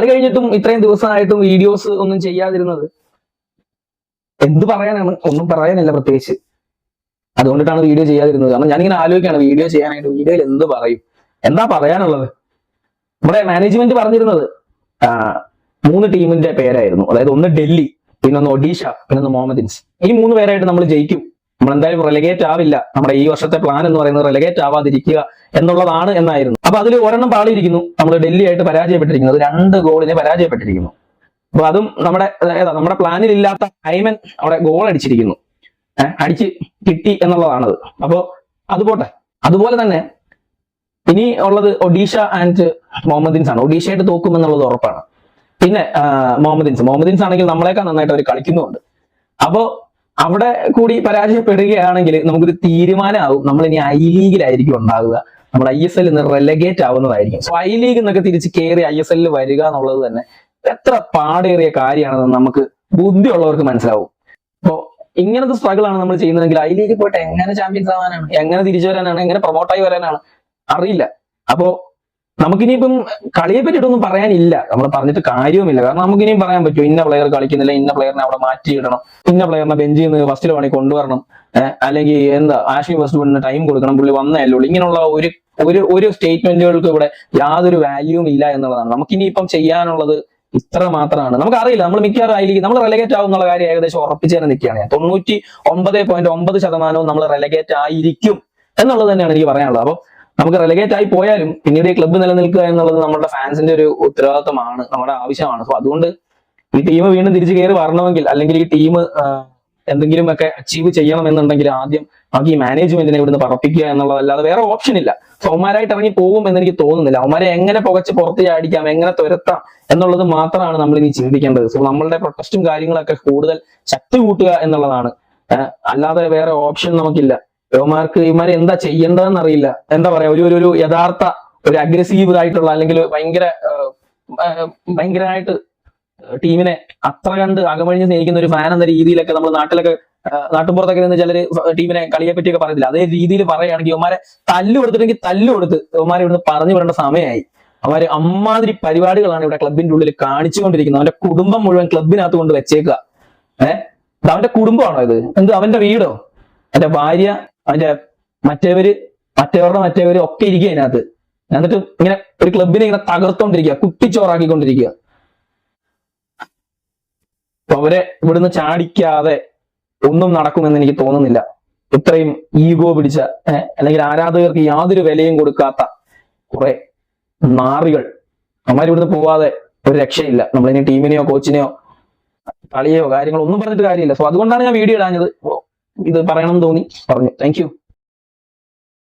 കളി കഴിഞ്ഞിട്ടും ഇത്രയും ദിവസമായിട്ടും വീഡിയോസ് ഒന്നും ചെയ്യാതിരുന്നത് എന്ത് പറയാനാണ്? ഒന്നും പറയാനില്ല പ്രത്യേകിച്ച്. അതുകൊണ്ടിട്ടാണ് വീഡിയോ ചെയ്യാതിരുന്നത്. കാരണം ഞാനിങ്ങനെ ആലോചിക്കുകയാണ് വീഡിയോ ചെയ്യാനായിട്ട്, വീഡിയോയിൽ എന്ത് പറയും, എന്താ പറയാനുള്ളത്. നമ്മുടെ മാനേജ്മെന്റ് പറഞ്ഞിരുന്നത് 3 ടീമിന്റെ പേരായിരുന്നു. അതായത് ഒന്ന് ഡൽഹി, പിന്നെ ഒന്ന് ഒഡീഷ, പിന്നെ ഒന്ന് മുഹമ്മദൻസ്. ഈ 3 പേരായിട്ട് നമ്മൾ ജയിക്കും, നമ്മൾ എന്തായാലും റെലഗേറ്റ് ആവില്ല, നമ്മുടെ ഈ വർഷത്തെ പ്ലാൻ എന്ന് പറയുന്നത് റെലഗേറ്റ് ആവാതിരിക്കുക എന്നുള്ളതാണ് എന്നായിരുന്നു. അപ്പൊ അതിൽ ഒരെണ്ണം പാളിയിരിക്കുന്നു. നമ്മൾ ഡൽഹി ആയിട്ട് പരാജയപ്പെട്ടിരിക്കുന്നത്, 2 ഗോളിന് പരാജയപ്പെട്ടിരിക്കുന്നു. അപ്പൊ അതും നമ്മുടെ പ്ലാനിൽ ഇല്ലാത്ത ഐമൻ അവിടെ ഗോൾ അടിച്ചിരിക്കുന്നു, അടിച്ച് കിട്ടി എന്നുള്ളതാണത്. അപ്പോ അത് പോട്ടെ. അതുപോലെ തന്നെ ഇനി ഉള്ളത് ഒഡീഷ ആൻഡ് മുഹമ്മദൻസ് ആണ്. ഒഡീഷയായിട്ട് തോക്കും എന്നുള്ളത് ഉറപ്പാണ്. പിന്നെ മുഹമ്മദൻസ് ആണെങ്കിൽ നമ്മളെക്കാൾ നന്നായിട്ട് അവർ കളിക്കുന്നുണ്ട്. അപ്പോ അവിടെ കൂടി പരാജയപ്പെടുകയാണെങ്കിൽ നമുക്കൊരു തീരുമാനമാവും, നമ്മൾ ഇനി ഐ ലീഗിലായിരിക്കും ഉണ്ടാവുക, നമ്മൾ ISL നിന്ന് റെലഗേറ്റ് ആവുന്നതായിരിക്കും. സോ ഐ ലീഗ് എന്നൊക്കെ തിരിച്ച് കയറി ISL വരിക എന്നുള്ളത് തന്നെ എത്ര പാടേറിയ കാര്യമാണെന്ന് നമുക്ക് ബുദ്ധിയുള്ളവർക്ക് മനസ്സിലാവും. അപ്പോ ഇങ്ങനത്തെ സ്ട്രഗിൾ ആണ് നമ്മൾ ചെയ്യുന്നതെങ്കിൽ ഐ ലീഗിൽ പോയിട്ട് എങ്ങനെ ചാമ്പ്യൻസ് ആവാനാണ്, എങ്ങനെ തിരിച്ചു വരാനാണ്, എങ്ങനെ പ്രൊമോട്ടായി വരാനാണ് അറിയില്ല. അപ്പോ നമുക്കിനിയിപ്പം കളിയെ പറ്റിയിട്ടൊന്നും പറയാനില്ല, നമ്മൾ പറഞ്ഞിട്ട് കാര്യവുമില്ല. കാരണം നമുക്കിനിയും പറയാൻ പറ്റും ഇന്ന പ്ലെയർ കളിക്കുന്നില്ല, ഇന്ന പ്ലെയറിനെ അവിടെ മാറ്റിയിടണം, ഇന്ന പ്ലെയറിനെ ബെഞ്ചിൽ നിന്ന് ഫസ്റ്റിൽ വേണമെങ്കിൽ കൊണ്ടുവരണം, അല്ലെങ്കിൽ ആഷ്ലി വെസ്റ്റ്വുഡിന് ടൈം കൊടുക്കണം, പുള്ളി വന്നല്ലേ ഉള്ളൂ. ഇങ്ങനെയുള്ള ഒരു സ്റ്റേറ്റ്മെന്റുകൾക്ക് ഇവിടെ യാതൊരു വാല്യൂവും ഇല്ല എന്നുള്ളതാണ്. നമുക്കിനിയിപ്പം ചെയ്യാനുള്ളത് ഇത്ര മാത്രമാണ്. നമുക്കറിയില്ല, നമ്മൾ മിക്കവാറും ആയിരിക്കും നമ്മൾ റെലഗേറ്റ് ആവും എന്നുള്ള കാര്യം ഏകദേശം ഉറപ്പിച്ചു തന്നെ നിൽക്കുകയാണ് ഞാൻ. 99.9% നമ്മൾ റെലഗേറ്റ് ആയിരിക്കും എന്നുള്ളത് തന്നെയാണ് എനിക്ക് പറയാനുള്ളത്. അപ്പൊ നമുക്ക് റെലഗേറ്റ് ആയി പോയാലും പിന്നീട് ഈ ക്ലബ്ബ് നിലനിൽക്കുക എന്നുള്ളത് നമ്മുടെ ഫാൻസിന്റെ ഒരു ഉത്തരവാദിത്തമാണ്, നമ്മുടെ ആവശ്യമാണ്. സോ അതുകൊണ്ട് ഈ ടീം വീണ്ടും തിരിച്ചു കയറി വരണമെങ്കിൽ, അല്ലെങ്കിൽ ഈ ടീം എന്തെങ്കിലുമൊക്കെ അച്ചീവ് ചെയ്യണം എന്നുണ്ടെങ്കിൽ ആദ്യം നമുക്ക് ഈ മാനേജ്മെന്റിനെ ഇവിടുന്ന് പറപ്പിക്കുക എന്നുള്ളതല്ലാതെ വേറെ ഓപ്ഷൻ ഇല്ല. സോ അവന്മാരായിട്ട് ഇറങ്ങി പോകും എന്ന് എനിക്ക് തോന്നുന്നില്ല. അവന്മാരെ എങ്ങനെ പുകച്ച് പുറത്ത് ചാടിക്കാം, എങ്ങനെ തുരത്താം എന്നുള്ളത് മാത്രമാണ് നമ്മൾ ഇനി ചിന്തിക്കേണ്ടത്. സോ നമ്മളുടെ പ്രൊട്ടസ്റ്റും കാര്യങ്ങളൊക്കെ കൂടുതൽ ശക്തി കൂട്ടുക എന്നുള്ളതാണ്, അല്ലാതെ വേറെ ഓപ്ഷൻ നമുക്കില്ല. ഇവന്മാരെ എന്താ ചെയ്യേണ്ടതെന്ന് അറിയില്ല. എന്താ പറയാ, ഒരു യഥാർത്ഥ ഒരു അഗ്രസീവ് ആയിട്ടുള്ള, അല്ലെങ്കിൽ ഭയങ്കരമായിട്ട് ടീമിനെ അത്ര കണ്ട് അകമഴിഞ്ഞ് സ്നേഹിക്കുന്ന ഒരു ഫാൻ എന്ന രീതിയിലൊക്കെ നമ്മൾ നാട്ടുമ്പുറത്തൊക്കെ നിന്ന് ചിലര് ടീമിനെ കളിയെ പറ്റിയൊക്കെ പറയത്തില്ല, അതേ രീതിയിൽ പറയുകയാണെങ്കിൽ ഇവന്മാരെ തല്ലുകൊടുത്തിട്ടെങ്കിൽ തല്ലുകൊടുത്ത് ഇവന്മാരെ ഇവിടുന്ന് പറഞ്ഞു വിടേണ്ട സമയമായി. അവര് അമ്മാതിരി പരിപാടികളാണ് ഇവിടെ ക്ലബിന്റെ ഉള്ളിൽ കാണിച്ചുകൊണ്ടിരിക്കുന്നത്. അവന്റെ കുടുംബം മുഴുവൻ ക്ലബിനകത്ത് കൊണ്ട് വെച്ചേക്കുക. അവന്റെ കുടുംബമാണോ ഇത്? അവന്റെ വീടോ? അവന്റെ ഭാര്യ, അവന്റെ മറ്റവരുടെ ഒക്കെ ഇരിക്കുക അതിനകത്ത്. എന്നിട്ട് ഇങ്ങനെ ഒരു ക്ലബിനെ ഇങ്ങനെ തകർത്തോണ്ടിരിക്കുക, കുട്ടിച്ചോറാക്കിക്കൊണ്ടിരിക്കുക. അപ്പൊ അവരെ ഇവിടുന്ന് ചാടിക്കാതെ ഒന്നും നടക്കുമെന്ന് എനിക്ക് തോന്നുന്നില്ല. ഇത്രയും ഈഗോ പിടിച്ച, അല്ലെങ്കിൽ ആരാധകർക്ക് യാതൊരു വിലയും കൊടുക്കാത്ത കുറെ നാറികൾ അവന്മാരിവിടുന്ന് പോവാതെ ഒരു രക്ഷയില്ല. നമ്മളിനി ടീമിനെയോ കോച്ചിനെയോ കളിയോ കാര്യങ്ങളോ ഒന്നും പറഞ്ഞിട്ട് കാര്യമില്ല. സോ അതുകൊണ്ടാണ് ഞാൻ വീഡിയോ ഇടാഞ്ഞത്. ഇത് പറയണം തോന്നി പറഞ്ഞു. Thank you.